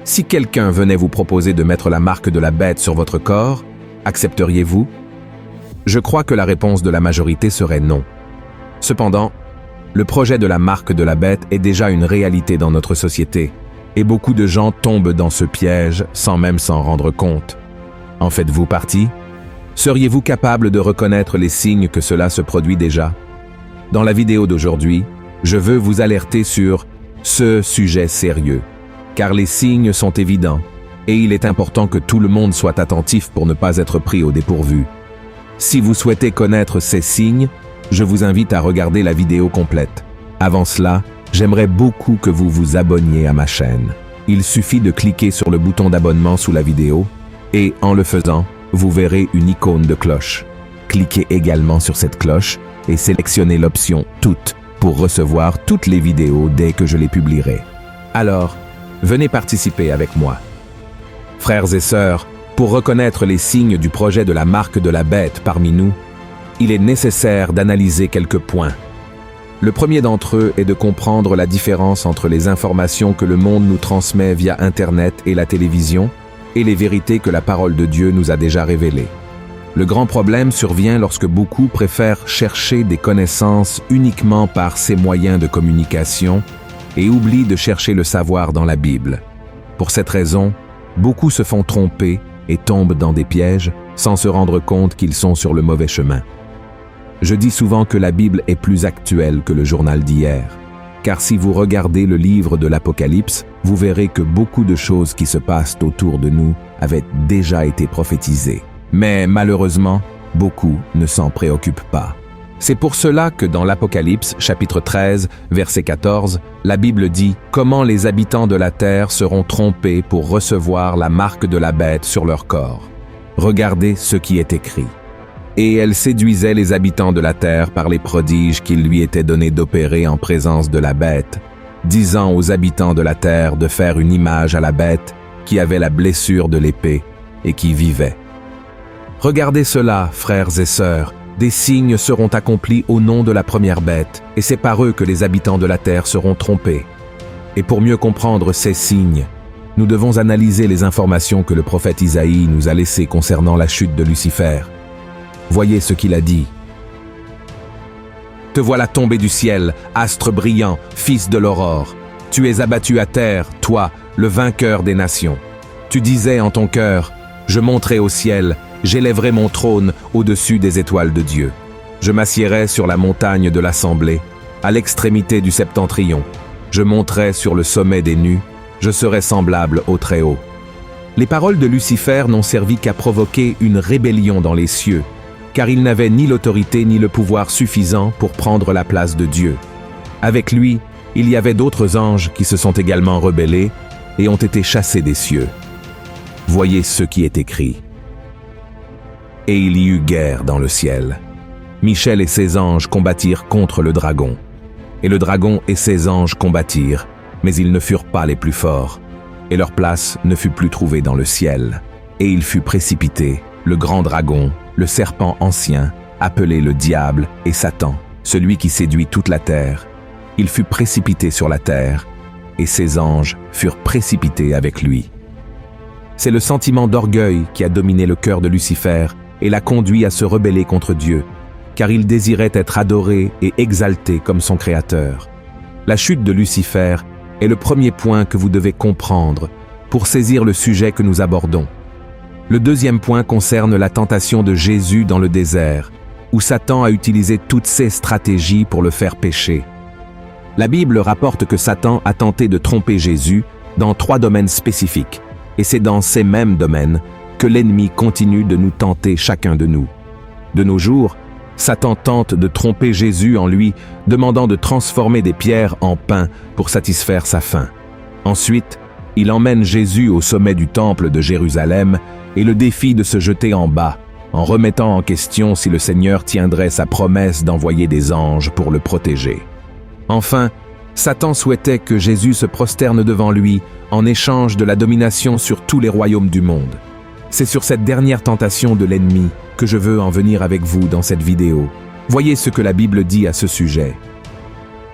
Si quelqu'un venait vous proposer de mettre la marque de la bête sur votre corps, accepteriez-vous? Je crois que la réponse de la majorité serait non. Cependant, le projet de la marque de la bête est déjà une réalité dans notre société, et beaucoup de gens tombent dans ce piège sans même s'en rendre compte. En faites-vous partie? Seriez-vous capable de reconnaître les signes que cela se produit déjà? Dans la vidéo d'aujourd'hui, je veux vous alerter sur ce sujet sérieux, car les signes sont évidents, et il est important que tout le monde soit attentif pour ne pas être pris au dépourvu. Si vous souhaitez connaître ces signes, je vous invite à regarder la vidéo complète. Avant cela, j'aimerais beaucoup que vous vous abonniez à ma chaîne. Il suffit de cliquer sur le bouton d'abonnement sous la vidéo et, en le faisant, vous verrez une icône de cloche. Cliquez également sur cette cloche et sélectionnez l'option « Toutes » pour recevoir toutes les vidéos dès que je les publierai. Alors, venez participer avec moi. Frères et sœurs, pour reconnaître les signes du projet de la marque de la bête parmi nous, il est nécessaire d'analyser quelques points. Le premier d'entre eux est de comprendre la différence entre les informations que le monde nous transmet via Internet et la télévision et les vérités que la parole de Dieu nous a déjà révélées. Le grand problème survient lorsque beaucoup préfèrent chercher des connaissances uniquement par ces moyens de communication et oublient de chercher le savoir dans la Bible. Pour cette raison, beaucoup se font tromper et tombent dans des pièges sans se rendre compte qu'ils sont sur le mauvais chemin. Je dis souvent que la Bible est plus actuelle que le journal d'hier, car si vous regardez le livre de l'Apocalypse, vous verrez que beaucoup de choses qui se passent autour de nous avaient déjà été prophétisées. Mais malheureusement, beaucoup ne s'en préoccupent pas. C'est pour cela que dans l'Apocalypse, chapitre 13, verset 14, la Bible dit « Comment les habitants de la terre seront trompés pour recevoir la marque de la bête sur leur corps. Regardez ce qui est écrit. Et elle séduisait les habitants de la terre par les prodiges qu'il lui était donné d'opérer en présence de la bête, disant aux habitants de la terre de faire une image à la bête qui avait la blessure de l'épée et qui vivait. Regardez cela, frères et sœurs, des signes seront accomplis au nom de la première bête, et c'est par eux que les habitants de la terre seront trompés. Et pour mieux comprendre ces signes, nous devons analyser les informations que le prophète Isaïe nous a laissées concernant la chute de Lucifer. Voyez ce qu'il a dit. « Te voilà tombé du ciel, astre brillant, fils de l'aurore. Tu es abattu à terre, toi, le vainqueur des nations. Tu disais en ton cœur, je monterai au ciel, j'élèverai mon trône au-dessus des étoiles de Dieu. Je m'assiérai sur la montagne de l'assemblée, à l'extrémité du septentrion. Je monterai sur le sommet des nues, je serai semblable au Très-Haut. » Les paroles de Lucifer n'ont servi qu'à provoquer une rébellion dans les cieux, car il n'avait ni l'autorité ni le pouvoir suffisant pour prendre la place de Dieu. Avec lui, il y avait d'autres anges qui se sont également rebellés et ont été chassés des cieux. Voyez ce qui est écrit. Et il y eut guerre dans le ciel. Michel et ses anges combattirent contre le dragon. Et le dragon et ses anges combattirent, mais ils ne furent pas les plus forts. Et leur place ne fut plus trouvée dans le ciel. Et il fut précipité, le grand dragon, le serpent ancien, appelé le diable et Satan, celui qui séduit toute la terre. Il fut précipité sur la terre, et ses anges furent précipités avec lui. C'est le sentiment d'orgueil qui a dominé le cœur de Lucifer et l'a conduit à se rebeller contre Dieu, car il désirait être adoré et exalté comme son Créateur. La chute de Lucifer est le premier point que vous devez comprendre pour saisir le sujet que nous abordons. Le deuxième point concerne la tentation de Jésus dans le désert, où Satan a utilisé toutes ses stratégies pour le faire pécher. La Bible rapporte que Satan a tenté de tromper Jésus dans 3 domaines spécifiques, et c'est dans ces mêmes domaines que l'ennemi continue de nous tenter chacun de nous. De nos jours, Satan tente de tromper Jésus en lui demandant de transformer des pierres en pain pour satisfaire sa faim. Ensuite, il emmène Jésus au sommet du temple de Jérusalem et le défie de se jeter en bas, en remettant en question si le Seigneur tiendrait sa promesse d'envoyer des anges pour le protéger. Enfin, Satan souhaitait que Jésus se prosterne devant lui en échange de la domination sur tous les royaumes du monde. C'est sur cette dernière tentation de l'ennemi que je veux en venir avec vous dans cette vidéo. Voyez ce que la Bible dit à ce sujet.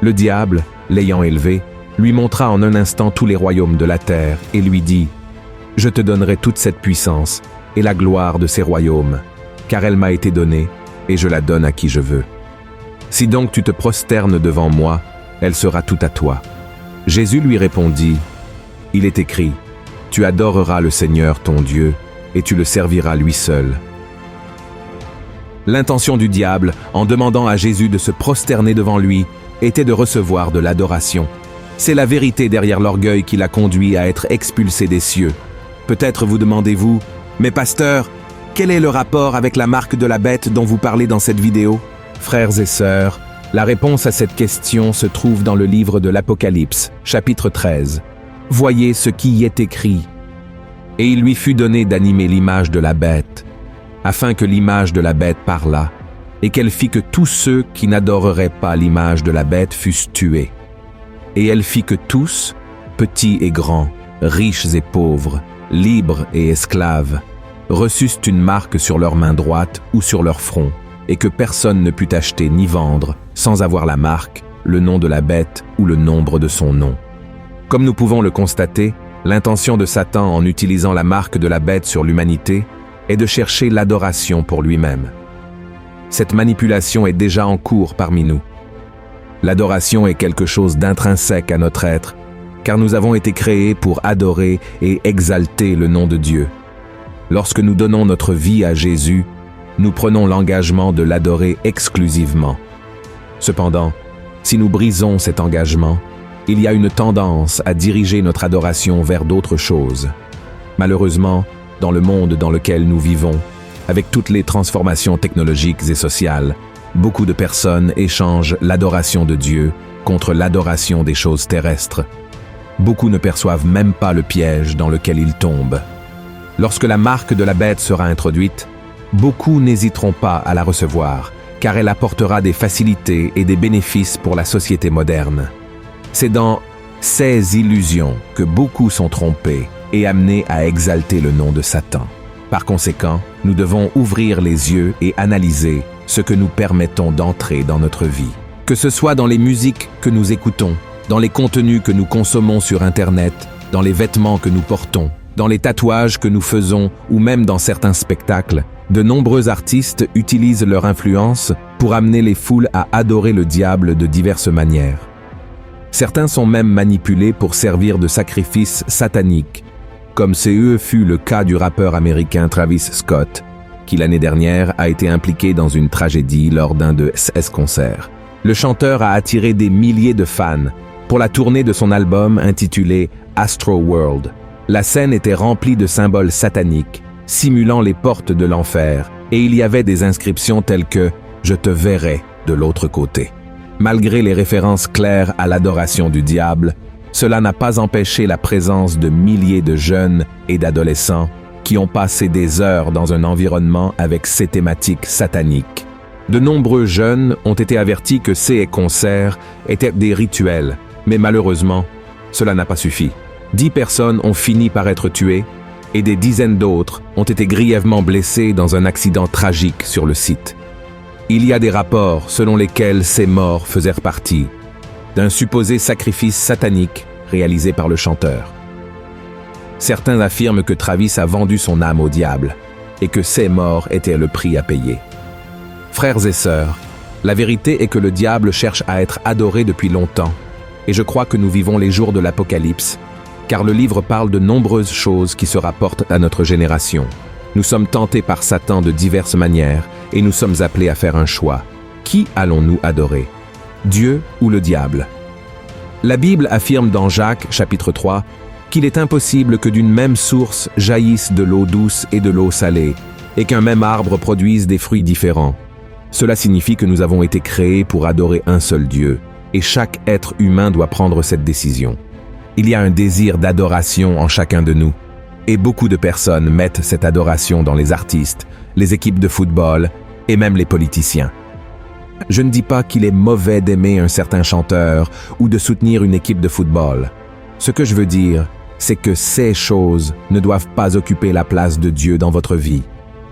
Le diable, l'ayant élevé, lui montra en un instant tous les royaumes de la terre et lui dit « Je te donnerai toute cette puissance et la gloire de ces royaumes, car elle m'a été donnée et je la donne à qui je veux. Si donc tu te prosternes devant moi, elle sera toute à toi. » Jésus lui répondit « Il est écrit, tu adoreras le Seigneur ton Dieu et tu le serviras lui seul. » L'intention du diable, en demandant à Jésus de se prosterner devant lui, était de recevoir de l'adoration. C'est la vérité derrière l'orgueil qui l'a conduit à être expulsé des cieux. Peut-être vous demandez-vous, « Mais pasteur, quel est le rapport avec la marque de la bête dont vous parlez dans cette vidéo ?» Frères et sœurs, la réponse à cette question se trouve dans le livre de l'Apocalypse, chapitre 13. Voyez ce qui y est écrit. « Et il lui fut donné d'animer l'image de la bête, afin que l'image de la bête parlât, et qu'elle fit que tous ceux qui n'adoreraient pas l'image de la bête fussent tués. Et elle fit que tous, petits et grands, riches et pauvres, libres et esclaves, reçussent une marque sur leur main droite ou sur leur front, et que personne ne put acheter ni vendre, sans avoir la marque, le nom de la bête ou le nombre de son nom. » Comme nous pouvons le constater, l'intention de Satan en utilisant la marque de la bête sur l'humanité est de chercher l'adoration pour lui-même. Cette manipulation est déjà en cours parmi nous. L'adoration est quelque chose d'intrinsèque à notre être, car nous avons été créés pour adorer et exalter le nom de Dieu. Lorsque nous donnons notre vie à Jésus, nous prenons l'engagement de l'adorer exclusivement. Cependant, si nous brisons cet engagement, il y a une tendance à diriger notre adoration vers d'autres choses. Malheureusement, dans le monde dans lequel nous vivons, avec toutes les transformations technologiques et sociales, beaucoup de personnes échangent l'adoration de Dieu contre l'adoration des choses terrestres. Beaucoup ne perçoivent même pas le piège dans lequel ils tombent. Lorsque la marque de la bête sera introduite, beaucoup n'hésiteront pas à la recevoir, car elle apportera des facilités et des bénéfices pour la société moderne. C'est dans ces illusions que beaucoup sont trompés et amenés à exalter le nom de Satan. Par conséquent, nous devons ouvrir les yeux et analyser ce que nous permettons d'entrer dans notre vie. Que ce soit dans les musiques que nous écoutons, dans les contenus que nous consommons sur Internet, dans les vêtements que nous portons, dans les tatouages que nous faisons ou même dans certains spectacles, de nombreux artistes utilisent leur influence pour amener les foules à adorer le diable de diverses manières. Certains sont même manipulés pour servir de sacrifices sataniques, comme fut le cas du rappeur américain Travis Scott, qui l'année dernière a été impliqué dans une tragédie lors d'un de ses concerts. Le chanteur a attiré des milliers de fans pour la tournée de son album intitulé Astro World. La scène était remplie de symboles sataniques, simulant les portes de l'enfer, et il y avait des inscriptions telles que « Je te verrai de l'autre côté ». Malgré les références claires à l'adoration du diable, cela n'a pas empêché la présence de milliers de jeunes et d'adolescents qui ont passé des heures dans un environnement avec ces thématiques sataniques. De nombreux jeunes ont été avertis que ces concerts étaient des rituels, mais malheureusement, cela n'a pas suffi. 10 personnes ont fini par être tuées et des dizaines d'autres ont été grièvement blessées dans un accident tragique sur le site. Il y a des rapports selon lesquels ces morts faisaient partie d'un supposé sacrifice satanique réalisé par le chanteur. Certains affirment que Travis a vendu son âme au diable et que ces morts étaient le prix à payer. Frères et sœurs, la vérité est que le diable cherche à être adoré depuis longtemps, et je crois que nous vivons les jours de l'Apocalypse, car le livre parle de nombreuses choses qui se rapportent à notre génération. Nous sommes tentés par Satan de diverses manières, et nous sommes appelés à faire un choix. Qui allons-nous adorer ? Dieu ou le diable? La Bible affirme dans Jacques, chapitre 3, qu'il est impossible que d'une même source jaillisse de l'eau douce et de l'eau salée, et qu'un même arbre produise des fruits différents. Cela signifie que nous avons été créés pour adorer un seul Dieu, et chaque être humain doit prendre cette décision. Il y a un désir d'adoration en chacun de nous, et beaucoup de personnes mettent cette adoration dans les artistes, les équipes de football et même les politiciens. Je ne dis pas qu'il est mauvais d'aimer un certain chanteur ou de soutenir une équipe de football. Ce que je veux dire, c'est que ces choses ne doivent pas occuper la place de Dieu dans votre vie.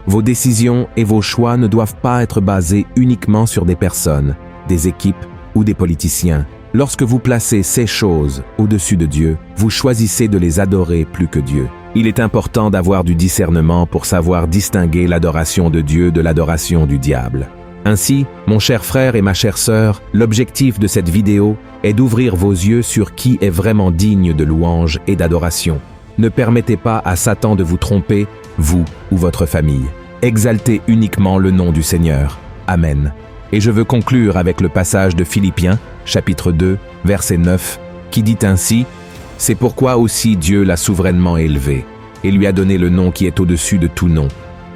Vos décisions et vos choix ne doivent pas être basés uniquement sur des personnes, des équipes ou des politiciens. Lorsque vous placez ces choses au-dessus de Dieu, vous choisissez de les adorer plus que Dieu. Il est important d'avoir du discernement pour savoir distinguer l'adoration de Dieu de l'adoration du diable. Ainsi, mon cher frère et ma chère sœur, l'objectif de cette vidéo est d'ouvrir vos yeux sur qui est vraiment digne de louange et d'adoration. Ne permettez pas à Satan de vous tromper, vous ou votre famille. Exaltez uniquement le nom du Seigneur. Amen. Et je veux conclure avec le passage de Philippiens, chapitre 2, verset 9, qui dit ainsi « C'est pourquoi aussi Dieu l'a souverainement élevé, et lui a donné le nom qui est au-dessus de tout nom,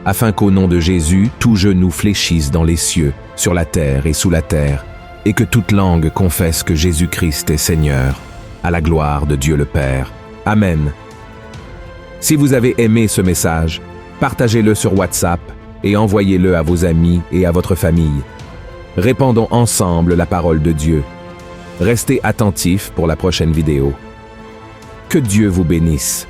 afin qu'au nom de Jésus, tout genou fléchisse dans les cieux, sur la terre et sous la terre, et que toute langue confesse que Jésus-Christ est Seigneur, à la gloire de Dieu le Père. Amen. » Si vous avez aimé ce message, partagez-le sur WhatsApp et envoyez-le à vos amis et à votre famille. Répandons ensemble la parole de Dieu. Restez attentifs pour la prochaine vidéo. Que Dieu vous bénisse.